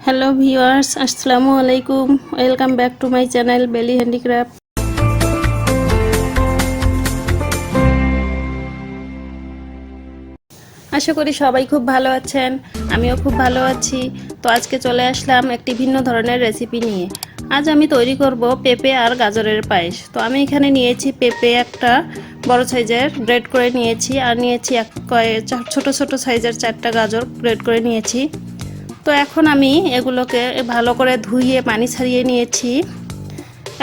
Hello viewers, আসসালামু আলাইকুম। Welcome back to my channel বেলি হ্যান্ডিক্রাফট। আশা করি সবাই খুব ভালো আছেন, আমিও খুব ভালো আছি। তো আজকে চলে আসলাম একটি ভিন্ন ধরনের রেসিপি নিয়ে। আজ আমি তৈরি করব পেঁপে আর গাজরের পায়েস। তো আমি এখানে নিয়েছি পেঁপে একটা বড় সাইজের গ্রেড করে নিয়েছি, আর নিয়েছি ছোট ছোট সাইজের 4টা গাজর গ্রেড করে নিয়েছি। তো এখন আমি এগুলোকে ভালো করে ধুইয়ে পানি ছাড়িয়ে নিয়েছি।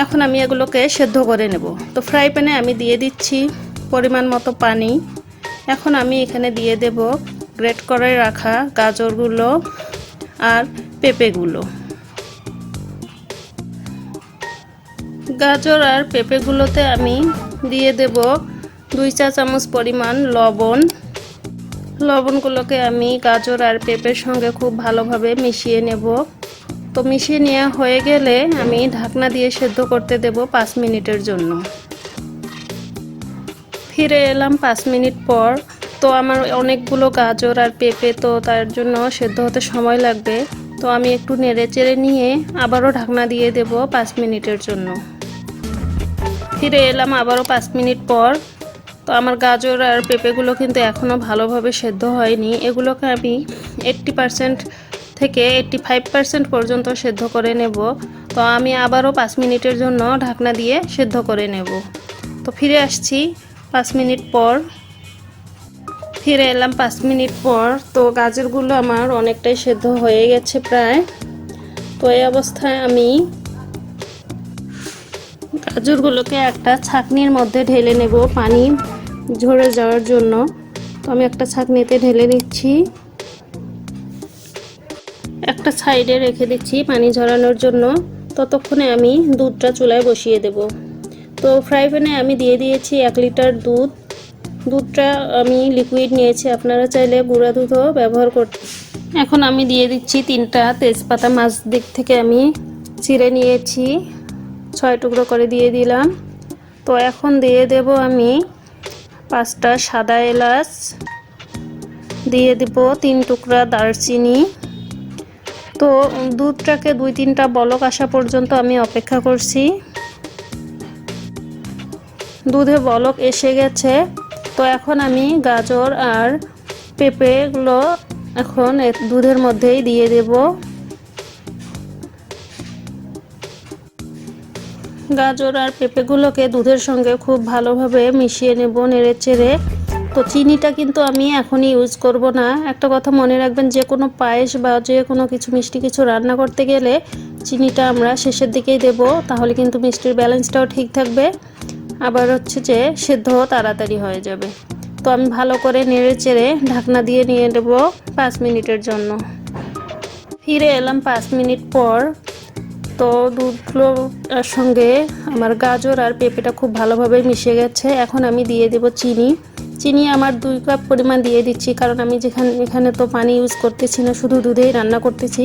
এখন আমি এগুলোকে সেদ্ধ করে নেব। তো ফ্রাই প্যানে আমি দিয়ে দিচ্ছি পরিমাণ মতো পানি। এখন আমি এখানে দিয়ে দেব গ্রেট করে রাখা গাজরগুলো আর পেঁপেগুলো। গাজর আর পেঁপেগুলোতে আমি দিয়ে দেব 2 চা চামচ পরিমাণ লবণ। লবণগুলোকে আমি গাজর আর পেঁপের সঙ্গে খুব ভালোভাবে মিশিয়ে নেব। তো মিশিয়ে নেওয়া হয়ে গেলে আমি ঢাকনা দিয়ে সেদ্ধ করতে দেব 5 মিনিটের জন্য। ফিরে এলাম 5 মিনিট পর। তো আমার অনেকগুলো গাজর আর পেঁপে, তো তার জন্য সেদ্ধ হতে সময় লাগবে। তো আমি একটু নেড়ে চেড়ে নিয়ে আবারও ঢাকনা দিয়ে দেব 5 মিনিটের জন্য। ফিরে এলাম আবারও 5 মিনিট পর। তো আমার গাজর আর পেঁপেগুলো কিন্তু এখনও ভালোভাবে সেদ্ধ হয়নি। এগুলোকে আমি 80% থেকে 85% পর্যন্ত সেদ্ধ করে নেব। তো আমি আবারও 5 মিনিটের জন্য ঢাকনা দিয়ে সেদ্ধ করে নেব। তো ফিরে আসছি 5 মিনিট পর। ফিরে এলাম 5 মিনিট পর। তো গাজরগুলো আমার অনেকটাই সেদ্ধ হয়ে গেছে প্রায়। তো এই অবস্থায় আমি গাজরগুলোকে একটা ছাঁকনির মধ্যে ঢেলে নেব পানি ঝরে যাওয়ার জন্য। তো আমি একটা ছাঁকনিতে ঢেলে নিচ্ছি, একটা সাইডে রেখে দিচ্ছি পানি ঝরানোর জন্য। ততক্ষণে আমি দুধটা চুলায় বসিয়ে দেব। তো ফ্রাই প্যানে আমি দিয়ে দিয়েছি 1 লিটার দুধ। দুধটা আমি লিকুইড নিয়েছি, আপনারা চাইলে গুঁড়া দুধও ব্যবহার করতে। এখন আমি দিয়ে দিচ্ছি 3টা তেজপাতা, মাঝ দিক থেকে আমি চিড়ে নিয়েছি, 6 টুকরো করে দিয়ে দিলাম। তো এখন দিয়ে দেব আমি 5টা সাদা এলাচ, দিয়ে দেব 3 টুকরা দারচিনি। তো দুধটাকে 2-3টা বলক আসা পর্যন্ত আমি অপেক্ষা করছি। দুধে বলক এসে গেছে। তো এখন আমি গাজর আর পেঁপেগুলো এখন দুধের মধ্যেই দিয়ে দেব। গাজর আর পেঁপেগুলোকে দুধের সঙ্গে খুব ভালোভাবে মিশিয়ে নেব নেড়ে চেড়ে। তো চিনিটা কিন্তু আমি এখনই ইউজ করব না। একটা কথা মনে রাখবেন, যে কোনো পায়েস বা যে কোনো কিছু মিষ্টি কিছু রান্না করতে গেলে চিনিটা আমরা শেষের দিকেই দেব, তাহলে কিন্তু মিষ্টির ব্যালেন্সটাও ঠিক থাকবে। আবার হচ্ছে যে সেদ্ধ তাড়াতাড়ি হয়ে যাবে। তো আমি ভালো করে নেড়ে চেড়ে ঢাকনা দিয়ে নিয়ে দেব 5 মিনিটের জন্য। ফিরে এলাম 5 মিনিট পর। তো দুধগুলোর সঙ্গে আমার গাজর আর পেঁপেটা খুব ভালোভাবে মিশে গেছে। এখন আমি দিয়ে দেব চিনি। চিনি আমার 2 কাপ পরিমাণ দিয়ে দিচ্ছি, কারণ আমি এখানে তো পানি ইউজ করতেছি না, শুধু দুধেই রান্না করতেছি,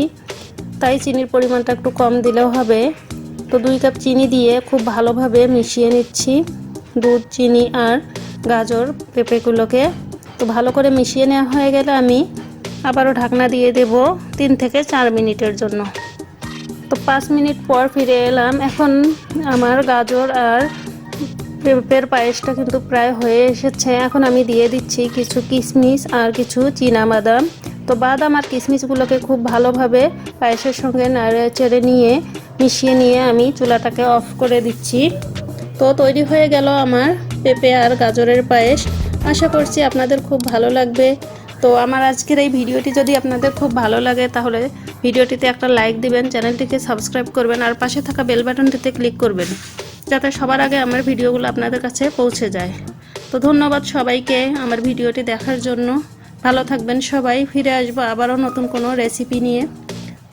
তাই চিনির পরিমাণটা একটু কম দিলেও হবে। তো 2 কাপ চিনি দিয়ে খুব ভালোভাবে মিশিয়ে নিচ্ছি দুধ, চিনি আর গাজর পেঁপেগুলোকে। তো ভালো করে মিশিয়ে নেওয়া হয়ে গেলে আমি আবারও ঢাকনা দিয়ে দেব 3 থেকে 4 মিনিটের জন্য। তো 5 মিনিট পর ফিরে এলাম। এখন আমার গাজর আর পেঁপের পায়েসটা কিন্তু প্রায় হয়ে এসেছে। এখন আমি দিয়ে দিচ্ছি কিছু কিশমিশ আর কিছু চীনাবাদাম। তো বাদাম আর কিশমিশগুলোকে খুব ভালোভাবে পায়েসের সঙ্গে নাড়ে চেড়ে নিয়ে মিশিয়ে নিয়ে আমি চুলাটাকে অফ করে দিচ্ছি। তো তৈরি হয়ে গেল আমার পেঁপে আর গাজরের পায়েস। আশা করছি আপনাদের খুব ভালো লাগবে। তো আমার আজকের এই ভিডিওটি যদি আপনাদের খুব ভালো লাগে, তাহলে ভিডিওটিতে একটা লাইক দিবেন, চ্যানেলটিকে সাবস্ক্রাইব করবেন, আর পাশে থাকা বেল বাটনটিতে ক্লিক করবেন, যাতে সবার আগে আমার ভিডিওগুলো আপনাদের কাছে পৌঁছে যায়। তো ধন্যবাদ সবাইকে আমার ভিডিওটি দেখার জন্য। ভালো থাকবেন সবাই। ফিরে আসবো আবারও নতুন কোনো রেসিপি নিয়ে।